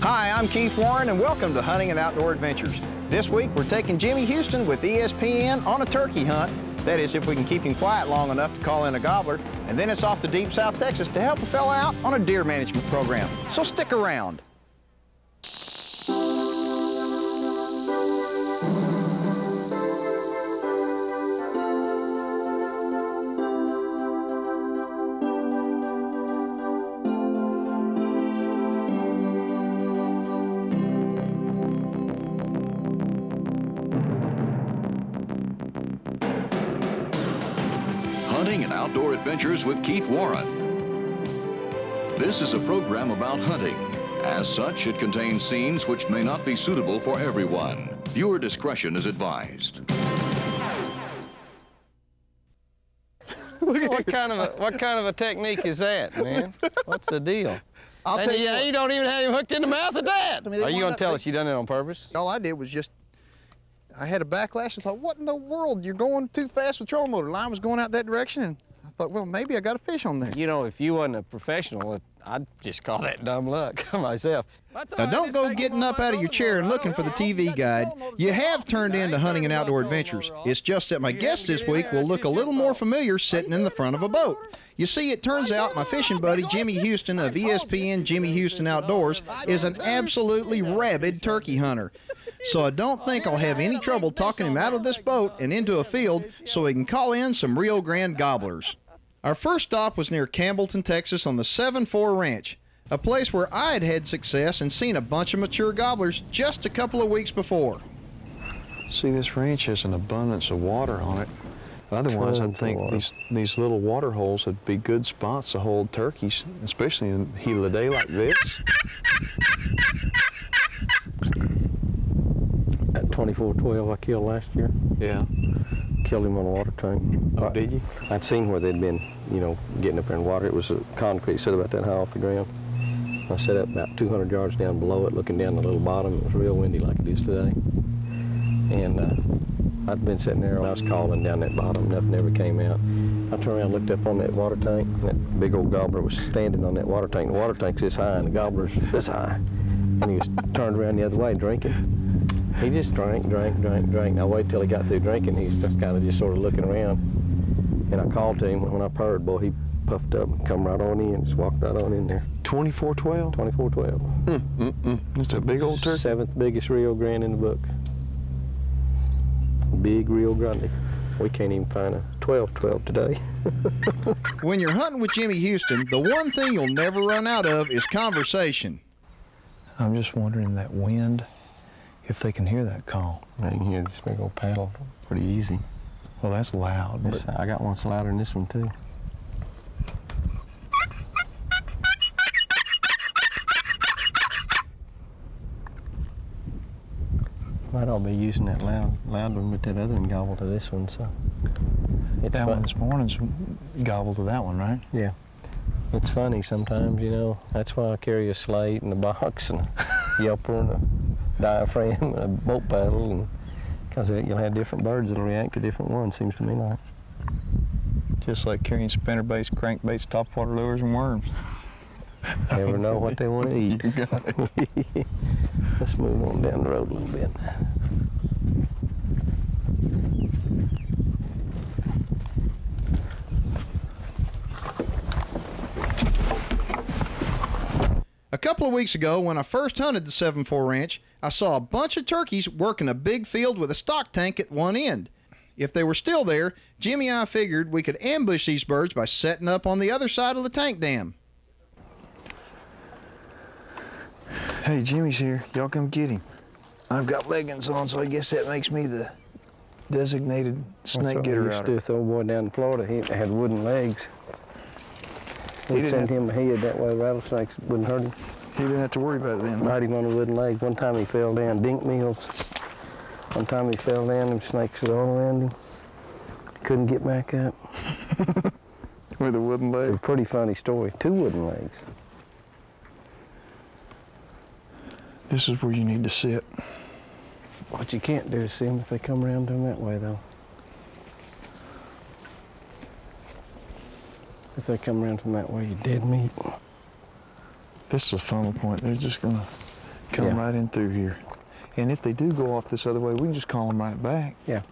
Hi, I'm Keith Warren and welcome to Hunting and Outdoor Adventures. This week we're taking Jimmy Houston with ESPN on a turkey hunt. That is, if we can keep him quiet long enough to call in a gobbler. And then it's off to deep South Texas to help a fella out on a deer management program. So stick around. Hunting and Outdoor Adventures with Keith Warren. This is a program about hunting. As such, it contains scenes which may not be suitable for everyone. Viewer discretion is advised. What kind of a technique is that, man? What's the deal? I'll tell you, you don't even have him hooked in the mouth at that. I mean, Are you going to tell us you done it on purpose? All I did was just, I had a backlash. I thought, what in the world? You're going too fast with trolling motor. Line was going out that direction, and I thought, well, maybe I got a fish on there. You know, if you wasn't a professional, I'd just call that dumb luck myself. Now don't go getting up out of your chair and looking for the TV guide. You have turned into Hunting and Outdoor Adventures. It's just that my guest this week will look a little more familiar sitting in the front of a boat. You see, it turns out my fishing buddy Jimmy Houston of ESPN Jimmy Houston Outdoors is an absolutely rabid turkey hunter. So I don't think I'll have any trouble talking him out of this boat and into a field so he can call in some Rio Grande gobblers. Our first stop was near Campbellton, Texas on the 7-4 Ranch, a place where I had had success and seen a bunch of mature gobblers just a couple of weeks before. See, this ranch has an abundance of water on it. Otherwise, I think these little water holes would be good spots to hold turkeys, especially in the heat of the day like this. That 24-12 I killed last year. Yeah. Killed him on a water tank. Oh, did you? I'd seen where they'd been, you know, getting up there in the water. It was a concrete, set about that high off the ground. I set up about 200 yards down below it, looking down the little bottom. It was real windy like it is today. And I'd been sitting there, and I was calling down that bottom. Nothing ever came out. I turned around, looked up on that water tank, and that big old gobbler was standing on that water tank. The water tank's this high, and the gobbler's this high. And he was turned around the other way, drinking. He just drank. I waited till he got through drinking. He's just kind of just sort of looking around. And I called to him. When I purred, boy, he puffed up and come right on in, just walked right on in there. 24-12? 24-12. It's a big old turkey. 7th biggest Rio Grande in the book. Big Rio Grande. We can't even find a 12-12 today. When you're hunting with Jimmy Houston, the one thing you'll never run out of is conversation. I'm just wondering, that wind, if they can hear that call. You can hear this big old paddle pretty easy. Well, that's loud. But I got one that's louder than this one, too. Might all be using that loud one, but that other one gobbled to this one, so. that one this morning's gobbled to that one, right? Yeah. It's funny sometimes, you know. That's why I carry a slate and a box and a yelper and a diaphragm and a boat paddle, and because you'll have different birds that'll react to different ones, seems to me like. Just like carrying spinnerbaits, crankbaits, topwater lures, and worms. Never know what they want to eat. You got it. Let's move on down the road a little bit. A couple of weeks ago, when I first hunted the 7-4 Ranch, I saw a bunch of turkeys working a big field with a stock tank at one end. If they were still there, Jimmy and I figured we could ambush these birds by setting up on the other side of the tank dam. Hey, Jimmy's here. Y'all come get him. I've got leggings on, so I guess that makes me the designated snake getter outer. Used to throw a boy down in Florida. He had wooden legs. We'd send him ahead, that way rattlesnakes wouldn't hurt him. He didn't have to worry about it then. Ride him on the wooden legs. One time he fell down, dink meals. One time he fell down, them snakes were all around him. Couldn't get back up. With a wooden leg? It's a pretty funny story. 2 wooden legs. This is where you need to sit. What you can't do is see them if they come around them that way, though. If they come around from that way, you're dead meat. This is a funnel point. They're just gonna come right in through here. And if they do go off this other way, we can just call them right back. Yeah.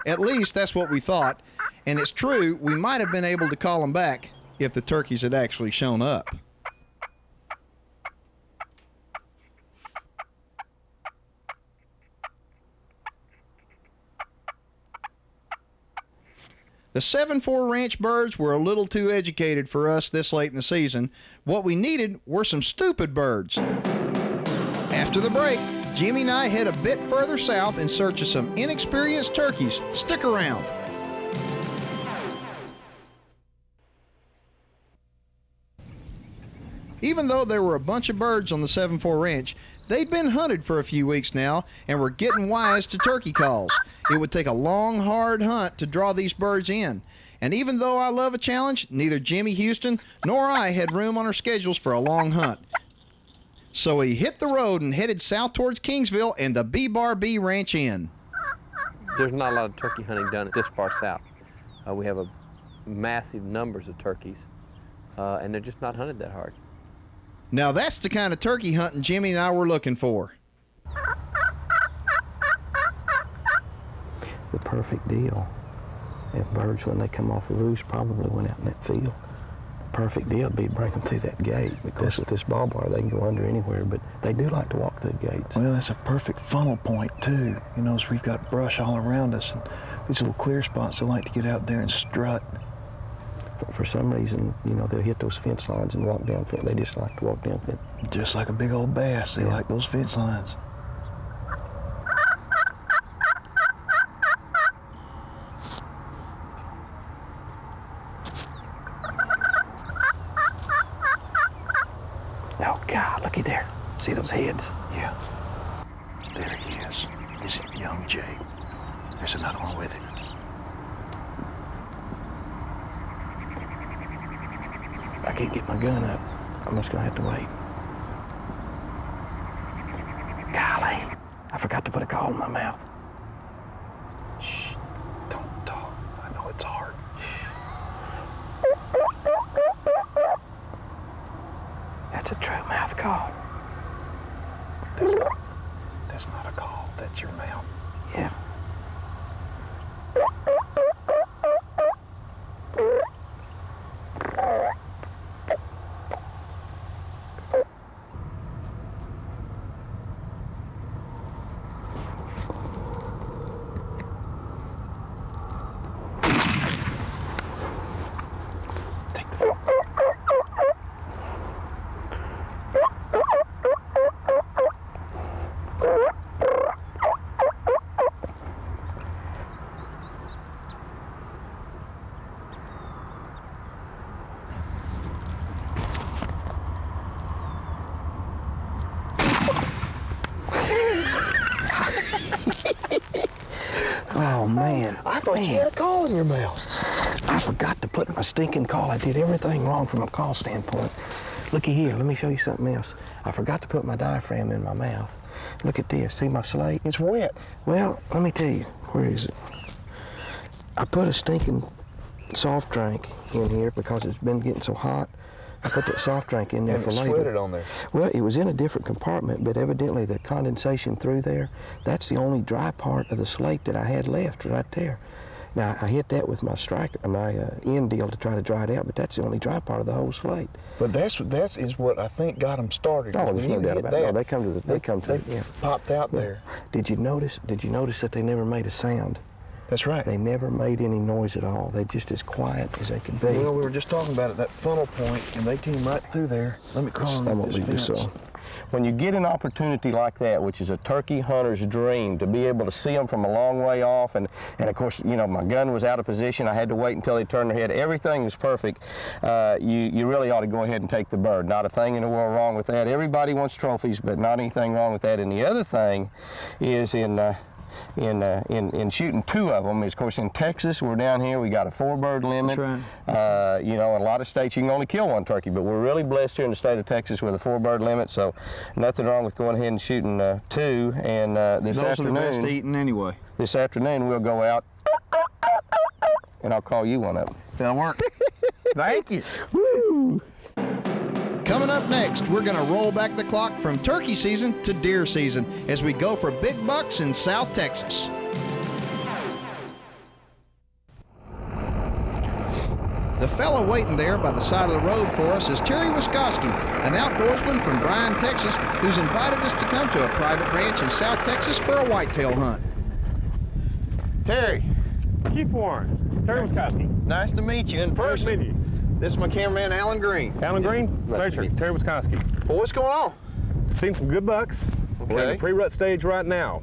At least that's what we thought. And it's true, we might have been able to call them back if the turkeys had actually shown up. The 7-4 ranch birds were a little too educated for us this late in the season. What we needed were some stupid birds. After the break, Jimmy and I head a bit further south in search of some inexperienced turkeys. Stick around. Even though there were a bunch of birds on the 7-4 ranch, they'd been hunted for a few weeks now and were getting wise to turkey calls. It would take a long, hard hunt to draw these birds in. And even though I love a challenge, neither Jimmy Houston nor I had room on our schedules for a long hunt. So he hit the road and headed south towards Kingsville and the B-Bar-B Ranch Inn. There's not a lot of turkey hunting done this far south. We have a massive numbers of turkeys, and they're just not hunted that hard. Now that's the kind of turkey hunting Jimmy and I were looking for. The perfect deal. If birds, when they come off a roost, probably went out in that field. Perfect deal would be to bring them through that gate. Because with this barbed wire, they can go under anywhere, but they do like to walk through gates. Well, that's a perfect funnel point, too. You know, so we've got brush all around us, and these little clear spots, they like to get out there and strut. For some reason, you know, they'll hit those fence lines and walk down fence. They just like to walk down fence. Just like a big old bass, they like those fence lines. Oh, God, looky there. See those heads? Yeah. There he is. He's a young jay. There's another one with him. I can't get my gun up. I'm just gonna have to wait. Golly, I forgot to put a call in my mouth. Shh, don't talk. I know it's hard. That's a true mouth call. That's not a call, that's your mouth. Yeah. Oh, man. I thought you had a call in your mouth. I forgot to put my stinking call. I did everything wrong from a call standpoint. Looky here, let me show you something else. I forgot to put my diaphragm in my mouth. Look at this, see my slate? It's wet. Well, let me tell you, where is it? I put a stinking soft drink in here because it's been getting so hot. I put that soft drink in there for later. Sweated on there. Well, it was in a different compartment, but evidently the condensation through there, that's the only dry part of the slate that I had left right there. Now, I hit that with my striker, my end deal to try to dry it out, but that's the only dry part of the whole slate. But that is what I think got them started. Oh, there's no doubt about it. No, they come to the, they popped out there. Did you notice that they never made a sound? That's right. They never made any noise at all. They're just as quiet as they could be. Well, we were just talking about it, that funnel point, and they came right through there. Let me crawl on this fence. When you get an opportunity like that, which is a turkey hunter's dream, to be able to see them from a long way off, and of course, you know, my gun was out of position. I had to wait until they turned their head. Everything was perfect. You really ought to go ahead and take the bird. Not a thing in the world wrong with that. Everybody wants trophies, but not anything wrong with that. And the other thing is in shooting two of them. Of course, in Texas, we're down here, we got a 4-bird limit. That's right. You know, in a lot of states, you can only kill one turkey, but we're really blessed here in the state of Texas with a 4-bird limit, so nothing wrong with going ahead and shooting 2. And this afternoon, those are the best eating anyway. This afternoon, we'll go out, and I'll call you one up. That'll work. Thank you. Woo! Coming up next, we're going to roll back the clock from turkey season to deer season as we go for big bucks in South Texas. The fella waiting there by the side of the road for us is Terry Wiskoski, an outdoorsman from Bryan, Texas, who's invited us to come to a private ranch in South Texas for a whitetail hunt. Terry. Keith Warren, Terry Wiskoski. Nice to meet you in person. Nice to meet you. This is my cameraman, Alan Green. Alan Green, pleasure. Terry Wiskoski. Well, what's going on? Seen some good bucks. Okay. We're in the pre-rut stage right now.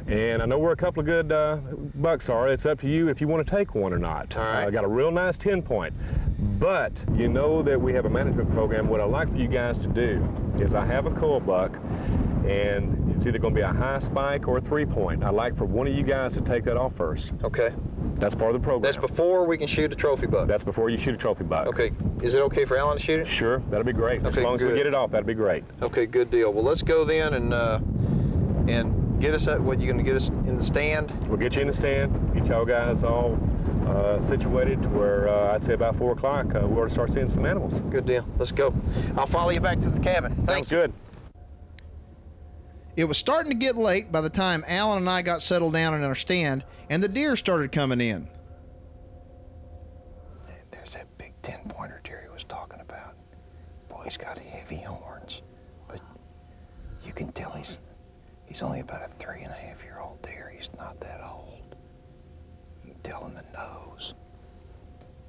And I know where a couple of good bucks are. It's up to you if you want to take one or not. All right. I got a real nice 10-point. But you know that we have a management program. What I'd like for you guys to do is I have a cull buck, and it's either going to be a high spike or a 3-point. I'd like for one of you guys to take that off first. Okay. That's part of the program. That's before we can shoot a trophy buck. That's before you shoot a trophy buck. Okay. Is it okay for Alan to shoot it? Sure, that'll be great. As Okay, long as we good. get it off, that'll be great. Okay, good deal. Well, let's go then and get us at what you're going to get us in the stand. We'll get you in the stand, get y'all guys all situated to where I'd say about 4 o'clock we ought to start seeing some animals. Good deal. Let's go. I'll follow you back to the cabin. Sounds Thank you. good. It was starting to get late by the time Alan and I got settled down in our stand, and the deer started coming in. There's that big 10-pointer Terry was talking about. Boy, he's got heavy horns, but you can tell he's only about a 3.5-year-old deer. He's not that old. You can tell in the nose.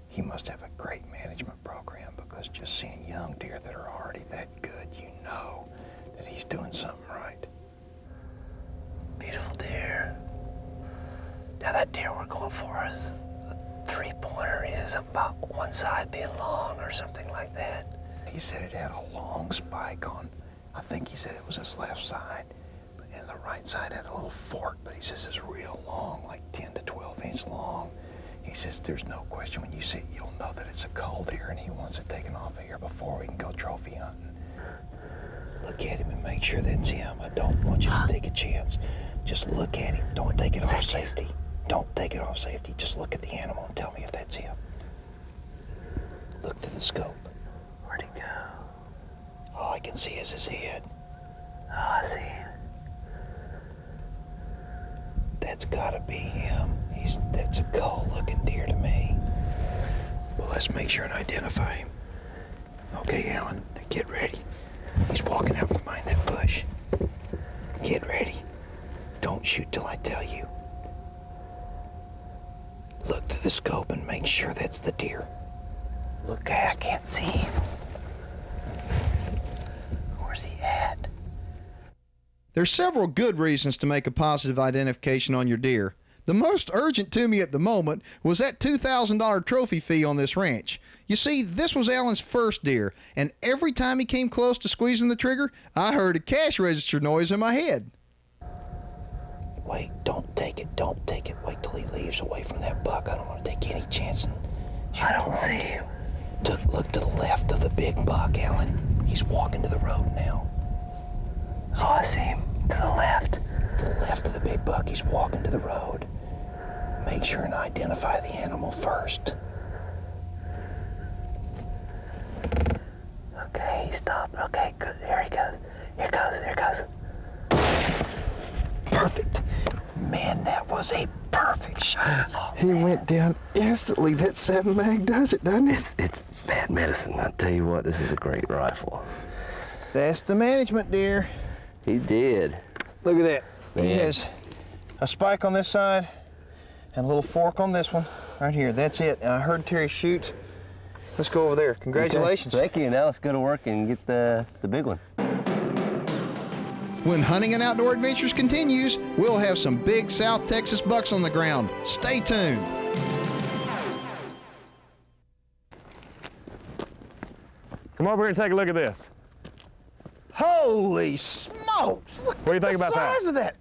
He must have a great management program, because just seeing young deer that are already that good, you know that he's doing something right. Beautiful deer. Now that deer we're going for is a 3-pointer. He said something about one side being long or something like that. He said it had a long spike on, I think he said it was his left side, and the right side had a little fork, but he says it's real long, like 10 to 12 inch long. He says there's no question when you see it, you'll know that it's a cull deer, and he wants it taken off of here before we can go trophy hunting. Look at him and make sure that's him. I don't want you to take a chance. Just look at him. Don't take it off safety. Don't take it off safety. Just look at the animal and tell me if that's him. Look through the scope. Where'd he go? All I can see is his head. Oh, I see him. That's gotta be him. That's a cull-looking deer to me. Well, let's make sure and identify him. Okay, Alan, get ready. He's walking out from behind that bush. Get ready. Don't shoot till I tell you. Look through the scope and make sure that's the deer. Look, I can't see him. Where's he at? There's several good reasons to make a positive identification on your deer. The most urgent to me at the moment was that $2,000 trophy fee on this ranch. You see, this was Alan's first deer, and every time he came close to squeezing the trigger, I heard a cash register noise in my head. Wait, don't take it, don't take it. Wait till he leaves away from that buck. I don't want to take any chance. I don't see him. Look to the left of the big buck, Alan. He's walking to the road now. Oh, I see him. To the left. To the left of the big buck, he's walking to the road. Make sure and identify the animal first. Okay, he stopped. Okay, good. Here he goes. Here goes. Here goes. Perfect. Man, that was a perfect shot. Oh, He went down instantly. That 7 mag does it, doesn't it? It's bad medicine. I tell you what, this is a great rifle. That's the management deer. He did. Look at that. He Yeah. has a spike on this side and a little fork on this one right here. That's it. And I heard Terry shoot. Let's go over there. Congratulations. Okay. Thank you. Now let's go to work and get the big one. When Hunting and Outdoor Adventures continues, we'll have some big South Texas bucks on the ground. Stay tuned. Come over here and take a look at this. Holy smokes! Look What do you at think the about that? size of that.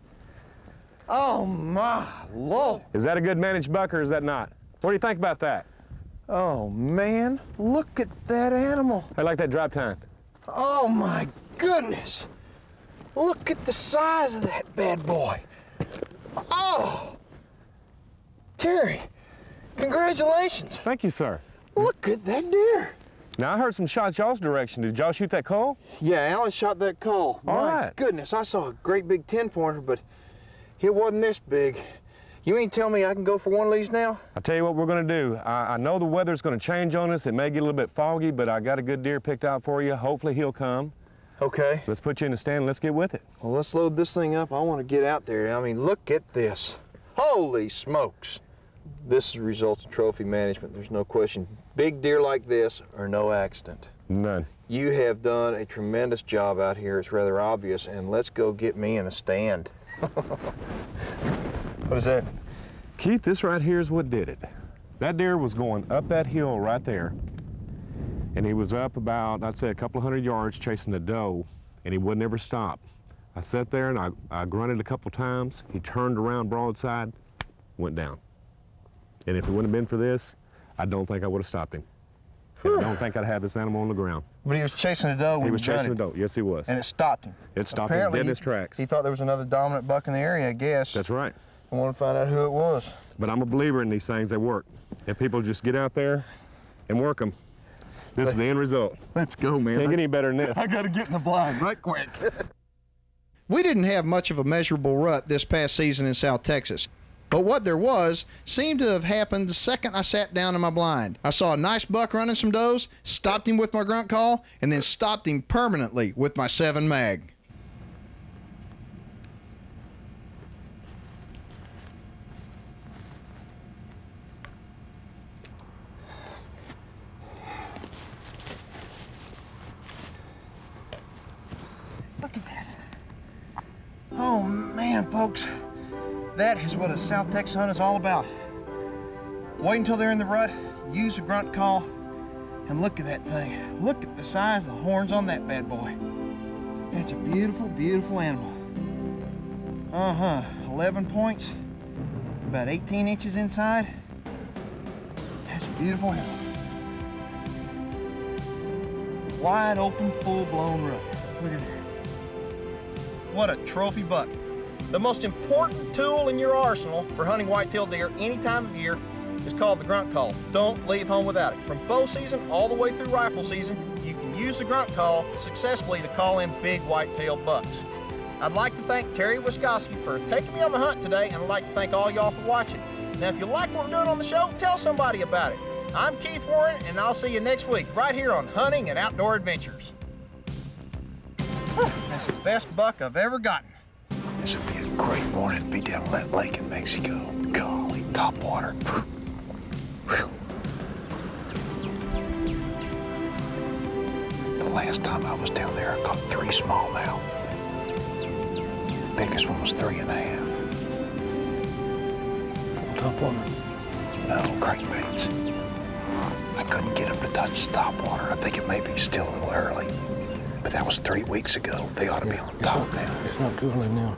Oh my Lord. Is that a good managed buck or is that not? What do you think about that? Oh man, look at that animal. I like that drop time. Oh my goodness. Look at the size of that bad boy. Oh! Terry, congratulations. Thank you, sir. Look at that deer. Now, I heard some shots y'all's direction. Did y'all shoot that call? Yeah, Alan shot that call. All My right. goodness, I saw a great big 10-pointer, but it wasn't this big. You ain't tell me I can go for one of these now? I'll tell you what we're going to do. I know the weather's going to change on us. It may get a little bit foggy, but I got a good deer picked out for you. Hopefully he'll come. Okay. Let's put you in the stand and let's get with it. Well, let's load this thing up. I want to get out there. I mean, look at this. Holy smokes. This is results in trophy management. There's no question. Big deer like this are no accident. None. You have done a tremendous job out here. It's rather obvious, and let's go get me in a stand. What is that? Keith, this right here is what did it. That deer was going up that hill right there, and he was up about, I'd say, a couple of 100 yards chasing a doe, and he would never stop. I sat there and I grunted a couple times. He turned around broadside, went down. And if it wouldn't have been for this, I don't think I would have stopped him. And I don't think I'd have this animal on the ground. But he was chasing a doe when he was chasing a doe. Yes, he was. And it stopped him. It stopped him dead in his tracks. He thought there was another dominant buck in the area, I guess. That's right. I want to find out who it was. But I'm a believer in these things. They work. If people just get out there and work them, this is the end result. Let's go, man. Can't get any better than this. I got to get in the blind right quick. We didn't have much of a measurable rut this past season in South Texas, but what there was seemed to have happened the second I sat down in my blind. I saw a nice buck running some does, stopped him with my grunt call, and then stopped him permanently with my 7 mag. Look at that. Oh man, folks. That is what a South Texas hunt is all about. Wait until they're in the rut, use a grunt call, and look at that thing. Look at the size of the horns on that bad boy. That's a beautiful, beautiful animal. 11 points, about 18 inches inside. That's a beautiful animal. Wide open, full-blown rut. Look at her. What a trophy buck. The most important tool in your arsenal for hunting whitetail deer any time of year is called the grunt call. Don't leave home without it. From bow season all the way through rifle season, you can use the grunt call successfully to call in big whitetail bucks. I'd like to thank Terry Wiskoski for taking me on the hunt today, and I'd like to thank all y'all for watching. Now, if you like what we're doing on the show, tell somebody about it. I'm Keith Warren, and I'll see you next week right here on Hunting and Outdoor Adventures. That's the best buck I've ever gotten. This would be a great morning to be down that lake in Mexico. Golly, top water. Whew. The last time I was down there, I caught 3 smallmouth. Biggest one was 3.5. Top water? No, crankbaits. I couldn't get them to touch the top water. I think it may be still a little early. But that was 3 weeks ago. They ought to be on top now. It's not too early now.